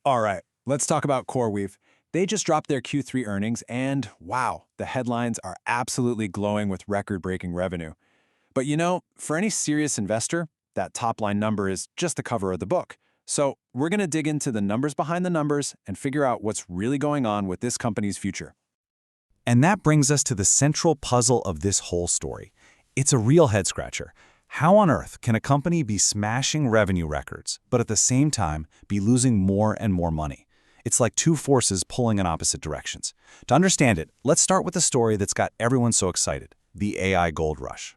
All right, let's talk about CoreWeave. They just dropped their Q3 earnings, and wow, the headlines are absolutely glowing with record-breaking revenue. But for any serious investor, that top-line number is just the cover of the book. So we're going to dig into the numbers behind the numbers and figure out what's really going on with this company's future. And that brings us to the central puzzle of this whole story. It's a real head-scratcher. How on earth can a company be smashing revenue records, but at the same time be losing more and more money? It's like two forces pulling in opposite directions. To understand it, let's start with the story that's got everyone so excited, the AI gold rush.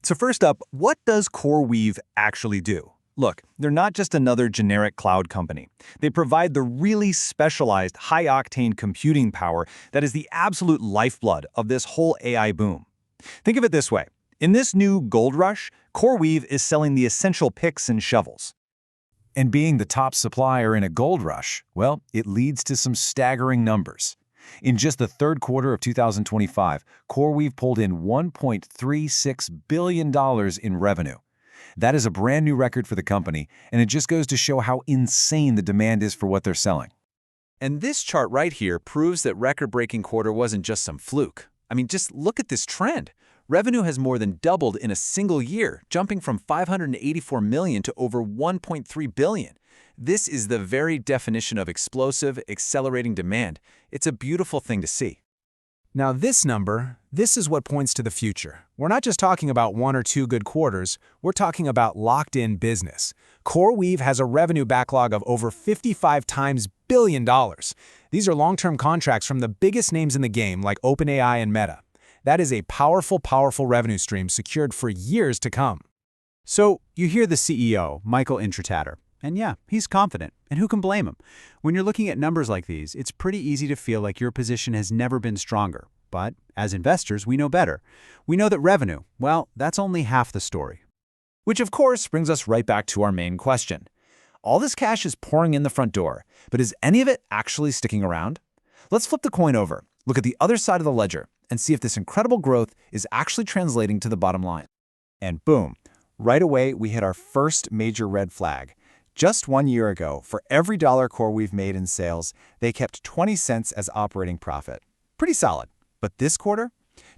So first up, what does CoreWeave actually do? Look, they're not just another generic cloud company. They provide the really specialized, high-octane computing power that is the absolute lifeblood of this whole AI boom. Think of it this way. In this new gold rush, CoreWeave is selling the essential picks and shovels. And being the top supplier in a gold rush, well, it leads to some staggering numbers. In just the third quarter of 2025, CoreWeave pulled in $1.36 billion in revenue. That is a brand new record for the company, and it just goes to show how insane the demand is for what they're selling. And this chart right here proves that record-breaking quarter wasn't just some fluke. I mean, just look at this trend. Revenue has more than doubled in a single year, jumping from $584 million to over $1.3 billion. This is the very definition of explosive, accelerating demand. It's a beautiful thing to see. Now this is what points to the future. We're not just talking about one or two good quarters, we're talking about locked-in business. CoreWeave has a revenue backlog of over 55 times billion dollars. These are long-term contracts from the biggest names in the game like OpenAI and Meta. That is a powerful revenue stream secured for years to come. So you hear the CEO, Michael Intratater, and yeah, he's confident, and who can blame him? When you're looking at numbers like these, it's pretty easy to feel like your position has never been stronger. But as investors, we know better. We know that revenue, well, that's only half the story. Which of course brings us right back to our main question. All this cash is pouring in the front door, but is any of it actually sticking around? Let's flip the coin over, look at the other side of the ledger, and see if this incredible growth is actually translating to the bottom line. And boom, right away we hit our first major red flag. Just 1 year ago, for every dollar CoreWeave made in sales, they kept 20 cents as operating profit. Pretty solid. But this quarter,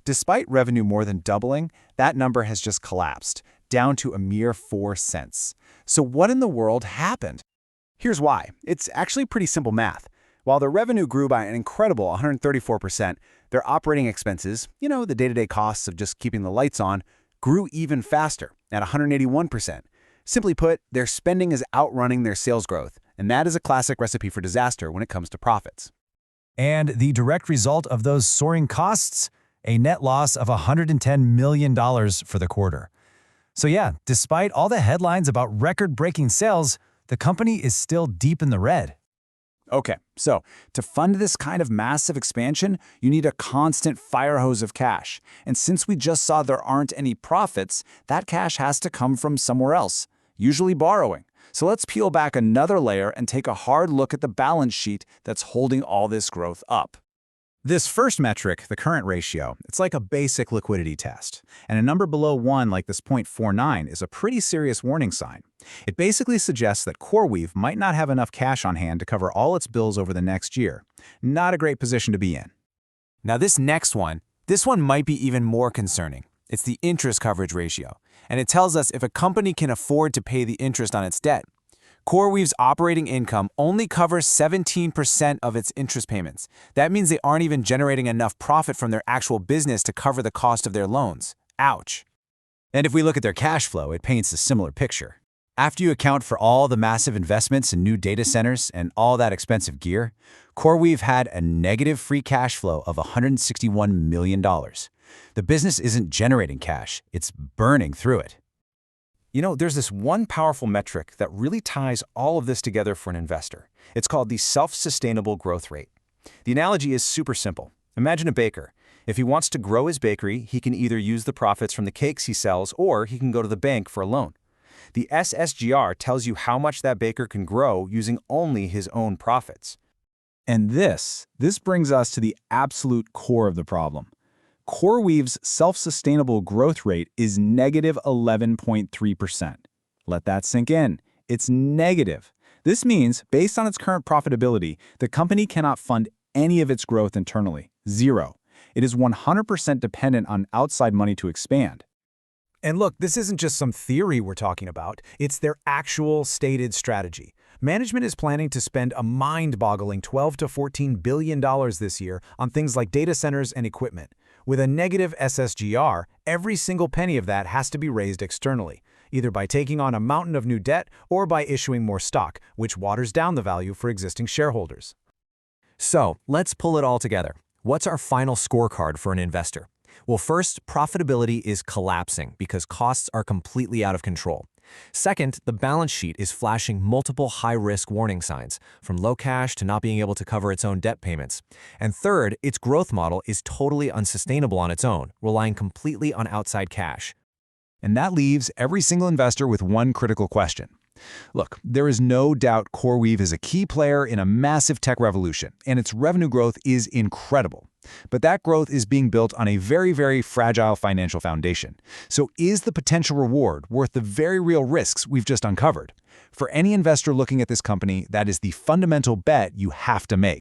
despite revenue more than doubling, that number has just collapsed, down to a mere 4 cents. So what in the world happened? Here's why. It's actually pretty simple math. While their revenue grew by an incredible 134%, their operating expenses, the day-to-day costs of just keeping the lights on, grew even faster at 181%. Simply put, their spending is outrunning their sales growth, and that is a classic recipe for disaster when it comes to profits. And the direct result of those soaring costs? A net loss of $110 million for the quarter. So yeah, despite all the headlines about record-breaking sales, the company is still deep in the red. Okay, so to fund this kind of massive expansion, you need a constant fire hose of cash. And since we just saw there aren't any profits, that cash has to come from somewhere else, usually borrowing. So let's peel back another layer and take a hard look at the balance sheet that's holding all this growth up. This first metric, the current ratio, it's like a basic liquidity test. And a number below 1 like this 0.49 is a pretty serious warning sign. It basically suggests that CoreWeave might not have enough cash on hand to cover all its bills over the next year. Not a great position to be in. Now this next one, might be even more concerning. It's the interest coverage ratio, and it tells us if a company can afford to pay the interest on its debt. CoreWeave's operating income only covers 17% of its interest payments. That means they aren't even generating enough profit from their actual business to cover the cost of their loans. Ouch. And if we look at their cash flow, it paints a similar picture. After you account for all the massive investments in new data centers and all that expensive gear, CoreWeave had a negative free cash flow of $161 million. The business isn't generating cash, it's burning through it. There's this one powerful metric that really ties all of this together for an investor. It's called the self-sustainable growth rate. The analogy is super simple. Imagine a baker. If he wants to grow his bakery, he can either use the profits from the cakes he sells or he can go to the bank for a loan. The SSGR tells you how much that baker can grow using only his own profits. And this brings us to the absolute core of the problem. CoreWeave's self-sustainable growth rate is negative 11.3%. Let that sink in. It's negative. This means, based on its current profitability, the company cannot fund any of its growth internally. Zero. It is 100% dependent on outside money to expand. And look, this isn't just some theory we're talking about. It's their actual stated strategy. Management is planning to spend a mind-boggling $12 to $14 billion this year on things like data centers and equipment. With a negative SSGR, every single penny of that has to be raised externally, either by taking on a mountain of new debt or by issuing more stock, which waters down the value for existing shareholders. So, let's pull it all together. What's our final scorecard for an investor? Well, first, profitability is collapsing because costs are completely out of control. Second, the balance sheet is flashing multiple high-risk warning signs, from low cash to not being able to cover its own debt payments. And third, its growth model is totally unsustainable on its own, relying completely on outside cash. And that leaves every single investor with one critical question. Look, there is no doubt CoreWeave is a key player in a massive tech revolution, and its revenue growth is incredible. But that growth is being built on a very, very fragile financial foundation. So is the potential reward worth the very real risks we've just uncovered? For any investor looking at this company, that is the fundamental bet you have to make.